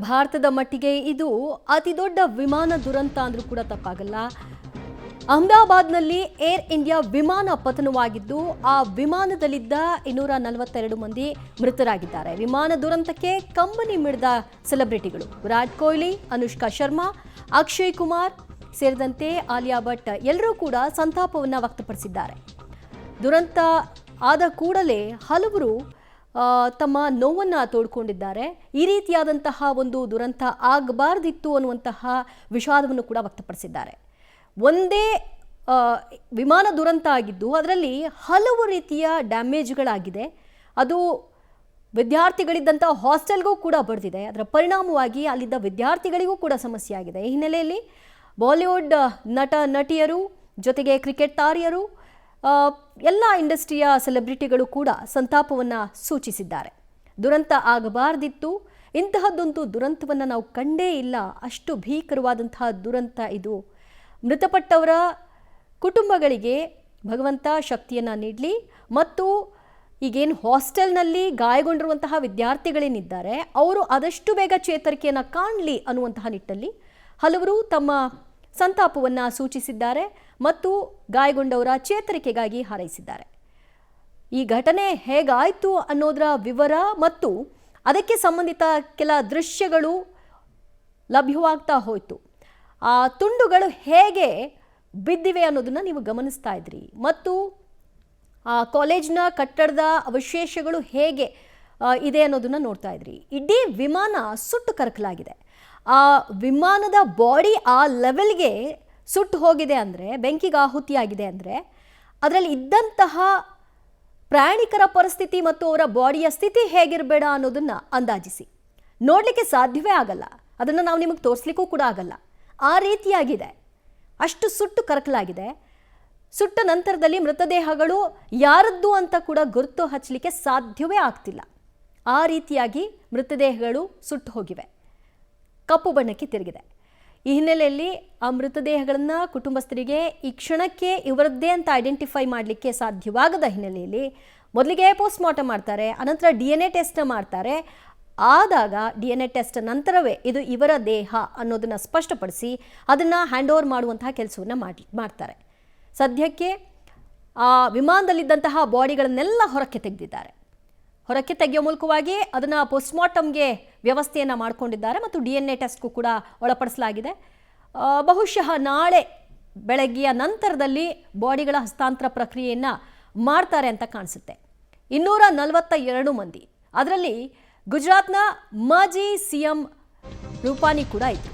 ಭಾರತದ ಮಟ್ಟಿಗೆ ಇದು ಅತಿ ದೊಡ್ಡ ವಿಮಾನ ದುರಂತ ಅಂದ್ರೂ ಕೂಡ ತಪ್ಪಾಗಲ್ಲ. ಅಹಮದಾಬಾದ್ನಲ್ಲಿ ಏರ್ ಇಂಡಿಯಾ ವಿಮಾನ ಪತನವಾಗಿದ್ದು ಆ ವಿಮಾನದಲ್ಲಿದ್ದ 242 ಮಂದಿ ಮೃತರಾಗಿದ್ದಾರೆ. ವಿಮಾನ ದುರಂತಕ್ಕೆ ಕಂಬನಿ ಮಿಡಿದ ಸೆಲೆಬ್ರಿಟಿಗಳು ವಿರಾಟ್ ಕೊಹ್ಲಿ, ಅನುಷ್ಕಾ ಶರ್ಮಾ, ಅಕ್ಷಯ್ ಕುಮಾರ್ ಸೇರಿದಂತೆ ಆಲಿಯಾ ಭಟ್ ಎಲ್ಲರೂ ಕೂಡ ಸಂತಾಪವನ್ನು ವ್ಯಕ್ತಪಡಿಸಿದ್ದಾರೆ. ದುರಂತ ಆದ ಕೂಡಲೇ ಹಲವರು ತಮ್ಮ ನೋವನ್ನು ತೋಡ್ಕೊಂಡಿದ್ದಾರೆ. ಈ ರೀತಿಯಾದಂತಹ ಒಂದು ದುರಂತ ಆಗಬಾರ್ದಿತ್ತು ಅನ್ನುವಂತಹ ವಿಷಾದವನ್ನು ಕೂಡ ವ್ಯಕ್ತಪಡಿಸಿದ್ದಾರೆ. ಒಂದೇ ವಿಮಾನ ದುರಂತ ಆಗಿದ್ದು ಅದರಲ್ಲಿ ಹಲವು ರೀತಿಯ ಡ್ಯಾಮೇಜ್ಗಳಾಗಿದೆ. ಅದು ವಿದ್ಯಾರ್ಥಿಗಳಿದ್ದಂಥ ಹಾಸ್ಟೆಲ್ಗೂ ಕೂಡ ಬಡಿದಿದೆ. ಅದರ ಪರಿಣಾಮವಾಗಿ ಅಲ್ಲಿದ್ದ ವಿದ್ಯಾರ್ಥಿಗಳಿಗೂ ಕೂಡ ಸಮಸ್ಯೆ ಆಗಿದೆ. ಈ ಹಿನ್ನೆಲೆಯಲ್ಲಿ ಬಾಲಿವುಡ್ ನಟ ನಟಿಯರು ಜೊತೆಗೆ ಕ್ರಿಕೆಟ್ ತಾರೆಯರು ಎಲ್ಲ ಇಂಡಸ್ಟ್ರಿಯ ಸೆಲೆಬ್ರಿಟಿಗಳು ಕೂಡ ಸಂತಾಪವನ್ನು ಸೂಚಿಸಿದ್ದಾರೆ. ದುರಂತ ಆಗಬಾರ್ದಿತ್ತು, ಇಂತಹದ್ದೊಂದು ದುರಂತವನ್ನು ನಾವು ಕಂಡೇ ಇಲ್ಲ, ಅಷ್ಟು ಭೀಕರವಾದಂತಹ ದುರಂತ ಇದು. ಮೃತಪಟ್ಟವರ ಕುಟುಂಬಗಳಿಗೆ ಭಗವಂತ ಶಕ್ತಿಯನ್ನು ನೀಡಲಿ ಮತ್ತು ಈಗೇನು ಹಾಸ್ಟೆಲ್ನಲ್ಲಿ ಗಾಯಗೊಂಡಿರುವಂತಹ ವಿದ್ಯಾರ್ಥಿಗಳೇನಿದ್ದಾರೆ ಅವರು ಆದಷ್ಟು ಬೇಗ ಚೇತರಿಕೆಯನ್ನು ಕಾಣಲಿ ಅನ್ನುವಂತಹ ನಿಟ್ಟಲ್ಲಿ ಹಲವರು ತಮ್ಮ ಸಂತಾಪವನ್ನು ಸೂಚಿಸಿದ್ದಾರೆ ಮತ್ತು ಗಾಯಗೊಂಡವರ ಚೇತರಿಕೆಗಾಗಿ ಹಾರೈಸಿದ್ದಾರೆ. ಈ ಘಟನೆ ಹೇಗಾಯಿತು ಅನ್ನೋದರ ವಿವರ ಮತ್ತು ಅದಕ್ಕೆ ಸಂಬಂಧಿತ ಕೆಲ ದೃಶ್ಯಗಳು ಲಭ್ಯವಾಗ್ತಾ ಹೋಯಿತು. ಆ ತುಂಡುಗಳು ಹೇಗೆ ಬಿದ್ದಿವೆ ಅನ್ನೋದನ್ನು ನೀವು ಗಮನಿಸ್ತಾ ಇದ್ರಿ ಮತ್ತು ಆ ಕಾಲೇಜಿನ ಕಟ್ಟಡದ ಅವಶೇಷಗಳು ಹೇಗೆ ಇದೆ ಅನ್ನೋದನ್ನು ನೋಡ್ತಾ ಇದ್ರಿ. ಇಡೀ ವಿಮಾನ ಸುಟ್ಟು ಕರಕಲಾಗಿದೆ. ಆ ವಿಮಾನದ ಬಾಡಿ ಆ ಲೆವೆಲ್ಗೆ ಸುಟ್ಟು ಹೋಗಿದೆ ಅಂದರೆ, ಬೆಂಕಿಗೆ ಆಹುತಿಯಾಗಿದೆ ಅಂದರೆ ಅದರಲ್ಲಿ ಇದ್ದಂತಹ ಪ್ರಯಾಣಿಕರ ಪರಿಸ್ಥಿತಿ ಮತ್ತು ಅವರ ಬಾಡಿಯ ಸ್ಥಿತಿ ಹೇಗಿರಬೇಡ ಅನ್ನೋದನ್ನು ಅಂದಾಜಿಸಿ ನೋಡಲಿಕ್ಕೆ ಸಾಧ್ಯವೇ ಆಗಲ್ಲ. ಅದನ್ನು ನಾವು ನಿಮಗೆ ತೋರಿಸ್ಲಿಕ್ಕೂ ಕೂಡ ಆಗಲ್ಲ. ಆ ರೀತಿಯಾಗಿದೆ, ಅಷ್ಟು ಸುಟ್ಟು ಕರಕಲಾಗಿದೆ. ಸುಟ್ಟ ನಂತರದಲ್ಲಿ ಮೃತದೇಹಗಳು ಯಾರದ್ದು ಅಂತ ಕೂಡ ಗುರುತು ಹಚ್ಚಲಿಕ್ಕೆ ಸಾಧ್ಯವೇ ಆಗ್ತಿಲ್ಲ. ಆ ರೀತಿಯಾಗಿ ಮೃತದೇಹಗಳು ಸುಟ್ಟು ಹೋಗಿವೆ, ಕಪ್ಪು ಬಣ್ಣಕ್ಕೆ ತಿರುಗಿದೆ. ಈ ಹಿನ್ನೆಲೆಯಲ್ಲಿ ಆ ಮೃತದೇಹಗಳನ್ನು ಕುಟುಂಬಸ್ಥರಿಗೆ ಈ ಕ್ಷಣಕ್ಕೆ ಇವರದ್ದೇ ಅಂತ ಐಡೆಂಟಿಫೈ ಮಾಡಲಿಕ್ಕೆ ಸಾಧ್ಯವಾಗದ ಹಿನ್ನೆಲೆಯಲ್ಲಿ ಮೊದಲಿಗೆ ಪೋಸ್ಟ್ಮಾರ್ಟಮ್ ಮಾಡ್ತಾರೆ, ಅನಂತರ DNA ಟೆಸ್ಟ್ ಮಾಡ್ತಾರೆ. ಆದಾಗ DNA ಟೆಸ್ಟ್ ನಂತರವೇ ಇದು ಇವರ ದೇಹ ಅನ್ನೋದನ್ನು ಸ್ಪಷ್ಟಪಡಿಸಿ ಅದನ್ನು ಹ್ಯಾಂಡ್ ಓವರ್ ಮಾಡುವಂತಹ ಕೆಲಸವನ್ನು ಮಾಡ್ತಾರೆ. ಸದ್ಯಕ್ಕೆ ಆ ವಿಮಾನದಲ್ಲಿದ್ದಂತಹ ಬಾಡಿಗಳನ್ನೆಲ್ಲ ಹೊರಕ್ಕೆ ತೆಗೆದಿದ್ದಾರೆ. ಹೊರಕ್ಕೆ ತೆಗೆಯೋ ಮೂಲಕವಾಗಿ ಅದನ್ನು ಪೋಸ್ಟ್ಮಾರ್ಟಮ್ಗೆ ವ್ಯವಸ್ಥೆಯನ್ನು ಮಾಡಿಕೊಂಡಿದ್ದಾರೆ ಮತ್ತು DNA ಟೆಸ್ಟ್ಗೂ ಕೂಡ ಒಳಪಡಿಸಲಾಗಿದೆ. ಬಹುಶಃ ನಾಳೆ ಬೆಳಗ್ಗೆಯ ನಂತರದಲ್ಲಿ ಬಾಡಿಗಳ ಹಸ್ತಾಂತರ ಪ್ರಕ್ರಿಯೆಯನ್ನು ಮಾಡ್ತಾರೆ ಅಂತ ಕಾಣಿಸುತ್ತೆ. 242 ಮಂದಿ, ಅದರಲ್ಲಿ ಗುಜರಾತ್ನ ಮಾಜಿ CM ರೂಪಾನಿ ಕೂಡ ಇತ್ತು.